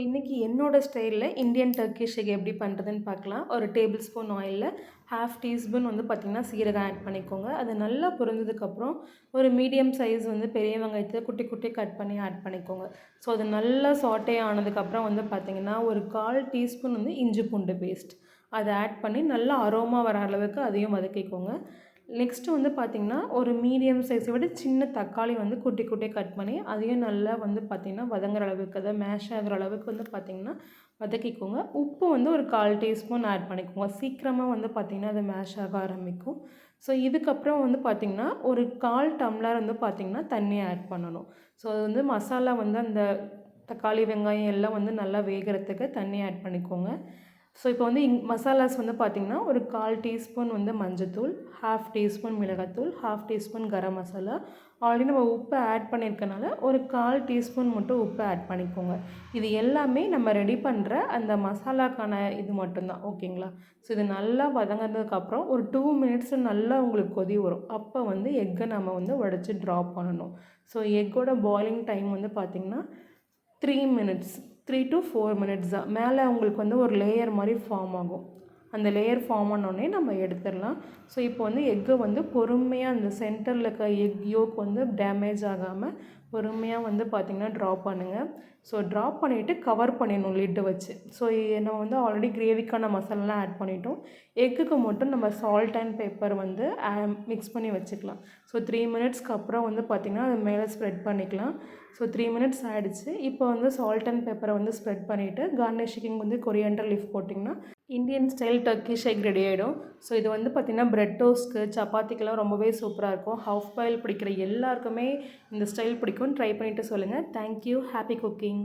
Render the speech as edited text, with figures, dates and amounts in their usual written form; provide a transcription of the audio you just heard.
இன்றைக்கி என்னோடய ஸ்டைலில் இந்தியன் டர்க்கிஷ் எக் எப்படி பண்ணுறதுன்னு பார்க்கலாம். ஒரு டேபிள் ஸ்பூன் ஆயிலில் 1/2 டீஸ்பூன் வந்து பார்த்திங்கன்னா சீரகம் ஆட் பண்ணிக்கோங்க. அது நல்லா பொரிஞ்சதுக்கப்புறம் ஒரு மீடியம் சைஸ் வந்து பெரிய வெங்காயத்தை குட்டி குட்டி கட் பண்ணி ஆட் பண்ணிக்கோங்க. ஸோ அது நல்லா சாட்டே ஆனதுக்கப்புறம் வந்து பார்த்திங்கன்னா ஒரு 1/4 டீஸ்பூன் வந்து இஞ்சி பூண்டு பேஸ்ட் அதை ஆட் பண்ணி நல்லா அரோமா வர அளவுக்கு அதையும் வதக்கிக்கோங்க. நெக்ஸ்ட்டு வந்து பார்த்திங்கன்னா ஒரு மீடியம் சைஸை விட சின்ன தக்காளி வந்து குட்டி குட்டியாக கட் பண்ணி அதையும் நல்லா வந்து பார்த்திங்கன்னா வதங்குற அளவுக்கு அதை மேஷ் ஆகிற அளவுக்கு வந்து பார்த்திங்கன்னா வதக்கிக்கோங்க. உப்பு வந்து ஒரு 1/4 டீஸ்பூன் ஆட் பண்ணிக்கோங்க. சீக்கிரமாக வந்து பார்த்திங்கன்னா அது மேஷ் ஆக ஆரம்பிக்கும். ஸோ இதுக்கப்புறம் வந்து பார்த்திங்கன்னா ஒரு 1/4 டம்ளர் வந்து பார்த்திங்கன்னா தண்ணி ஆட் பண்ணணும். ஸோ அது வந்து மசாலா வந்து அந்த தக்காளி வெங்காயம் எல்லாம் வந்து நல்லா வேகிறதுக்கு தண்ணி ஆட் பண்ணிக்கோங்க. ஸோ இப்போ வந்து மசாலாஸ் வந்து பார்த்திங்கன்னா ஒரு 1/4 டீஸ்பூன் வந்து மஞ்சத்தூள், 1/2 டீஸ்பூன் மிளகாத்தூள், 1/2 டீஸ்பூன் கரம் மசாலா. ஆல்ரெடி நம்ம உப்பு ஆட் பண்ணியிருக்கனால ஒரு 1/4 டீஸ்பூன் மட்டும் உப்பு ஆட் பண்ணிக்கோங்க. இது எல்லாமே நம்ம ரெடி பண்ணுற அந்த மசாலாக்கான இது மட்டும்தான், ஓகேங்களா? ஸோ இது நல்லா வதங்கினதுக்கப்புறம் ஒரு 2 மினிட்ஸ் நல்லா உங்களுக்கு கொதி வரும். அப்போ வந்து எக்கை நம்ம வந்து உடச்சி ட்ராப் பண்ணணும். ஸோ எக்கோட பாயிலிங் டைம் வந்து பார்த்திங்கன்னா 3 மினிட்ஸ் 3 to 4 மினிட்ஸ் தான். மேலே உங்களுக்கு வந்து ஒரு லேயர் மாதிரி ஃபார்ம் ஆகும். அந்த லேயர் ஃபார்ம் ஆனோடனே நம்ம எடுத்துடலாம். ஸோ இப்போ வந்து எக்கை வந்து பொறுமையாக அந்த சென்டரில் இருக்க எக் யோக் வந்து டேமேஜ் ஆகாமல் பொறுமையாக வந்து பார்த்திங்கன்னா ட்ராப் பண்ணுங்கள். ஸோ ட்ராப் பண்ணிவிட்டு கவர் பண்ணிடணும் லிட்டை வச்சு. ஸோ நம்ம வந்து ஆல்ரெடி கிரேவிக்கான மசாலாலாம் ஆட் பண்ணிட்டோம். எக்குக்கு மட்டும் நம்ம சால்ட் அண்ட் பெப்பர் வந்து மிக்ஸ் பண்ணி வச்சுக்கலாம். ஸோ 3 மினிட்ஸ்க்கு அப்புறம் வந்து பார்த்திங்கன்னா அது மேலே ஸ்ப்ரெட் பண்ணிக்கலாம். ஸோ 3 மினிட்ஸ் ஆகிடுச்சு. இப்போ வந்து சால்ட் அண்ட் பெப்பரை வந்து ஸ்ப்ரெட் பண்ணிவிட்டு கார்னிஷிங் வந்து கொரியாண்டர் லீஃப் போட்டிங்கன்னா Indian style Turkish egg ready ஆகிடும். ஸோ இது வந்து பார்த்திங்கன்னா பிரெட் டோஸ்ட்க்கு சப்பாத்திக்கெலாம் ரொம்பவே சூப்பராக இருக்கும். ஹாஃப் பாயில் பிடிக்கிற எல்லாருக்குமே இந்த ஸ்டைல் பிடிக்கும். ட்ரை பண்ணிவிட்டு சொல்லுங்கள். தேங்க்யூ. Happy cooking.